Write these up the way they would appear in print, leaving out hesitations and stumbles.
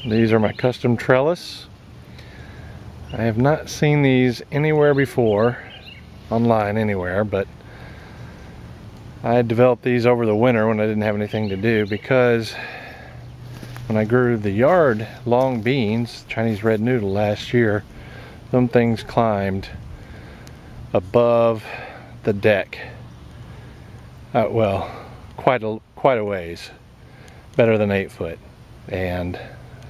These are my custom trellis. I have not seen these anywhere before, online anywhere, but I had developed these over the winter when I didn't have anything to do, because when I grew the yard long beans, Chinese red noodle, last year, them things climbed above the deck. Well, quite a ways, better than 8 foot. And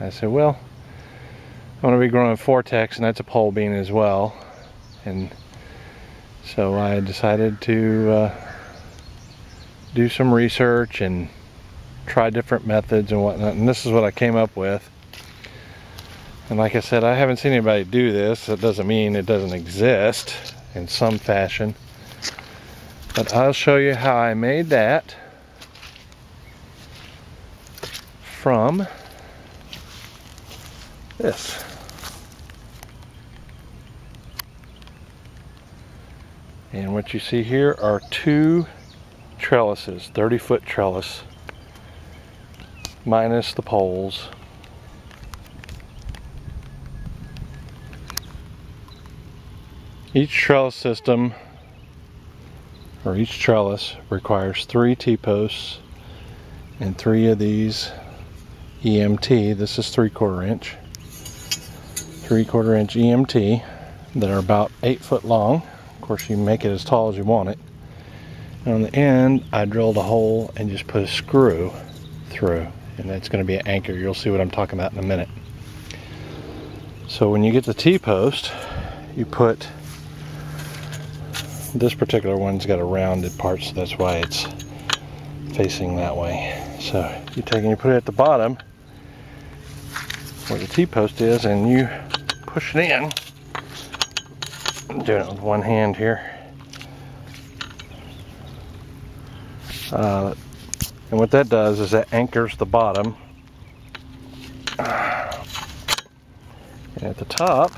I said, well, I'm going to be growing Vortex, and that's a pole bean as well. And so I decided to do some research and try different methods and whatnot, and this is what I came up with. And like I said, I haven't seen anybody do this. That doesn't mean it doesn't exist in some fashion, but I'll show you how I made that from this. And what you see here are 2 trellises, 30-foot trellis, minus the poles. Each trellis system, or each trellis, requires 3 T-posts and 3 of these EMT. This is 3/4 inch. 3/4 inch EMT that are about 8 foot long. Of course, you can make it as tall as you want it. And on the end, I drilled a hole and just put a screw through, and that's going to be an anchor. You'll see what I'm talking about in a minute. So when you get the T-post, you put, this particular one's got a rounded part, so that's why it's facing that way. So you take and you put it at the bottom where the T-post is, and you push it in. I'm doing it with one hand here. And what that does is that anchors the bottom. And at the top,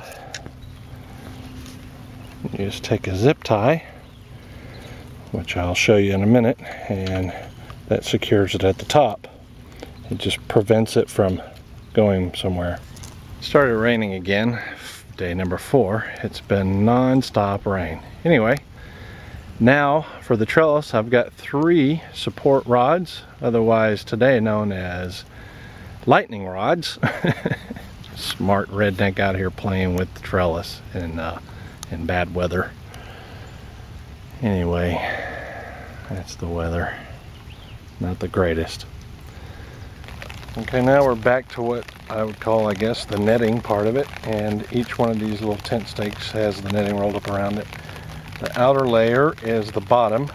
you just take a zip tie, which I'll show you in a minute, and that secures it at the top. It just prevents it from going somewhere. Started raining again, day number 4. It's been non-stop rain. Anyway, now for the trellis, I've got 3 support rods, otherwise today known as lightning rods. Smart redneck out here playing with the trellis in bad weather. Anyway, that's the weather. Not the greatest. Okay, now we're back to what I would call, I guess, the netting part of it, and each one of these little tent stakes has the netting rolled up around it. The outer layer is the bottom,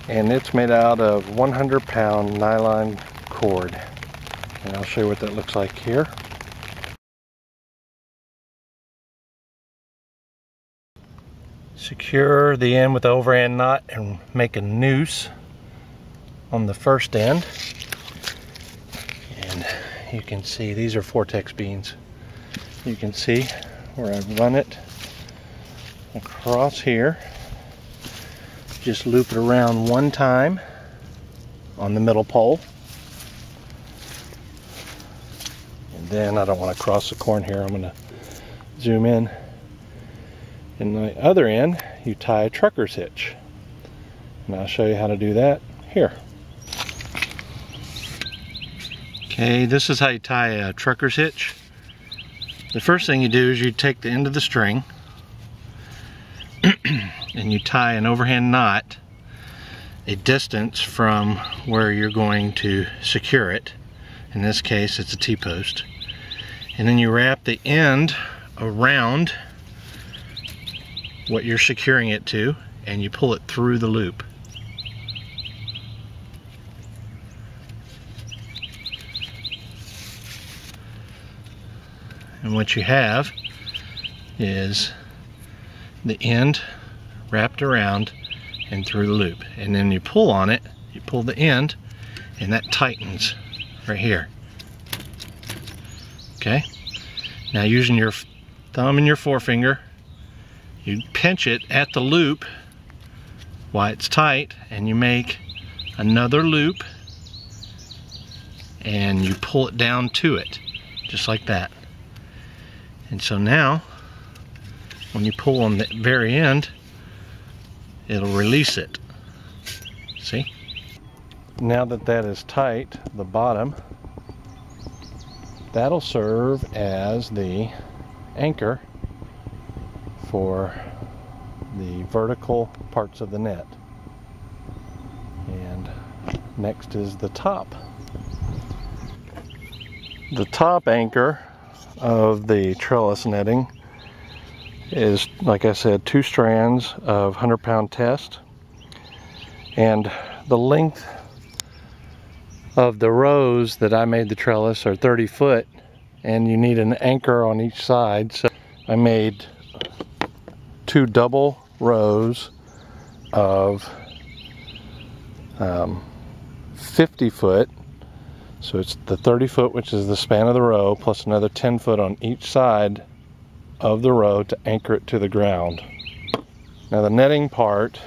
and it's made out of 100-pound nylon cord. And I'll show you what that looks like here. Secure the end with the overhand knot and make a noose on the first end. And you can see these are Vortex beans. You can see where I've run it across here. Just loop it around one time on the middle pole. And then I don't want to cross the corn here. I'm going to zoom in. In the other end, you tie a trucker's hitch. And I'll show you how to do that here. Okay, this is how you tie a trucker's hitch. The first thing you do is you take the end of the string and you tie an overhand knot a distance from where you're going to secure it. In this case, it's a T-post. And then you wrap the end around what you're securing it to, and you pull it through the loop. And what you have is the end wrapped around and through the loop. And then you pull on it, you pull the end, and that tightens right here. Okay? Now using your thumb and your forefinger, you pinch it at the loop while it's tight, and you make another loop and you pull it down to it, just like that. And so now, when you pull on the very end, it'll release it. See? Now that that is tight, the bottom, that'll serve as the anchor for the vertical parts of the net. And next is the top. The top anchor of the trellis netting is, like I said, 2 strands of 100-pound test, and the length of the rows that I made the trellis are 30 foot, and you need an anchor on each side. So I made 2 double rows of 50 foot. So it's the 30 foot, which is the span of the row, plus another 10 foot on each side of the row to anchor it to the ground. Now the netting part,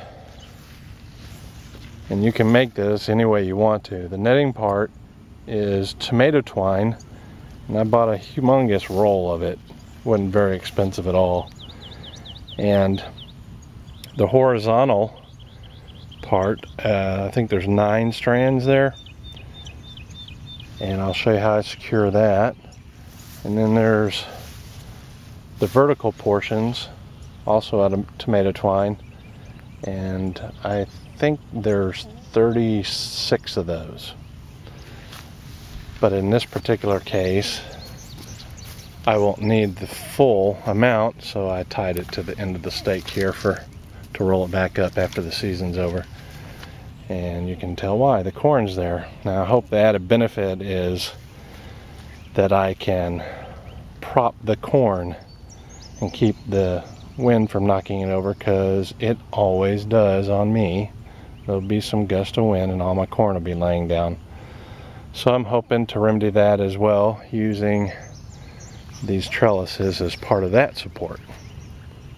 and you can make this any way you want to, the netting part is tomato twine, and I bought a humongous roll of it. Wasn't very expensive at all. And the horizontal part, I think there's 9 strands there, and I'll show you how I secure that. And then there's the vertical portions, also out of tomato twine, and I think there's 36 of those. But in this particular case, I won't need the full amount, so I tied it to the end of the stake here to roll it back up after the season's over. And you can tell why, the corn's there. Now I hope the added benefit is that I can prop the corn and keep the wind from knocking it over, because it always does on me. There'll be some gust of wind and all my corn will be laying down. So I'm hoping to remedy that as well, using these trellises as part of that support.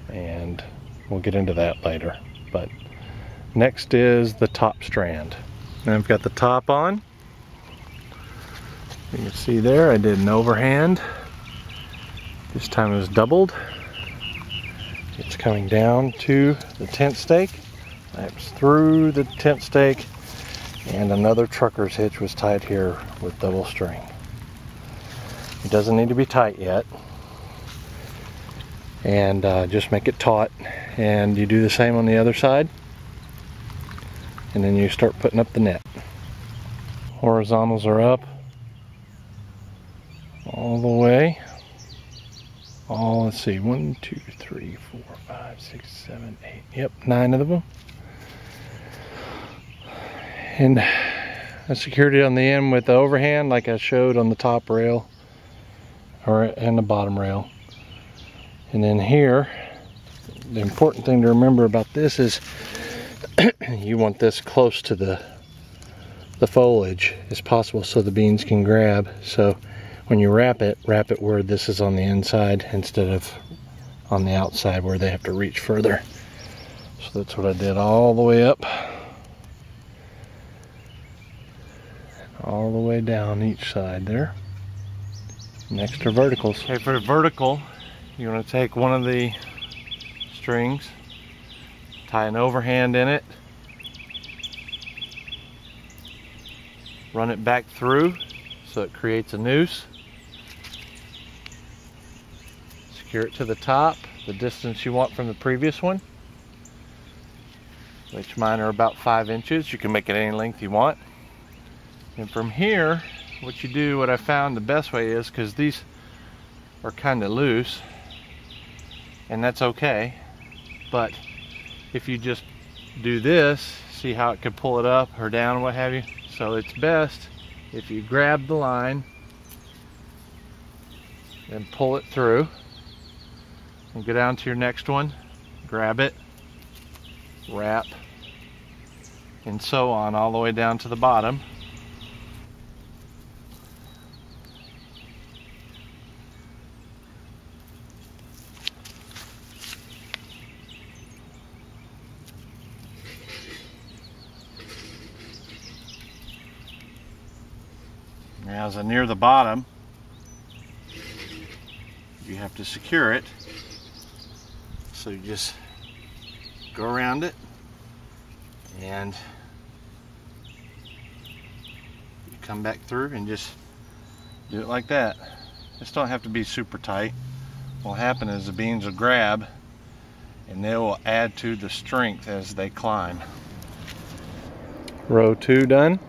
And we'll get into that later. But next is the top strand. Now I've got the top on. You can see there I did an overhand. This time it was doubled. It's coming down to the tent stake. That's through the tent stake, and another trucker's hitch was tied here with double string. It doesn't need to be tight yet. And just make it taut, and you do the same on the other side, and then you start putting up the net. Horizontals are up all the way. Let's see, 1, 2, 3, 4, 5, 6, 7, 8, yep, 9 of them. And I secured it on the end with the overhand like I showed on the top rail, and the bottom rail. And then here, the important thing to remember about this is you want this close to the foliage as possible so the beans can grab. So when you wrap it where this is on the inside instead of on the outside where they have to reach further. So that's what I did all the way up, all the way down each side there. Next are verticals. Okay, for the vertical, you want to take one of the strings, tie an overhand in it, run it back through so it creates a noose, secure it to the top, the distance you want from the previous one, which mine are about 5 inches. You can make it any length you want. And from here, what you do, what I found the best way is, because these are kind of loose, and that's okay, but if you just do this, see how it could pull it up or down, what have you. So it's best if you grab the line and pull it through and go down to your next one, grab it, wrap, and so on all the way down to the bottom. Now as I near the bottom, you have to secure it. So you just go around it and you come back through and just do it like that. This don't have to be super tight. What'll happen is the beans will grab and they will add to the strength as they climb. Row 2 done.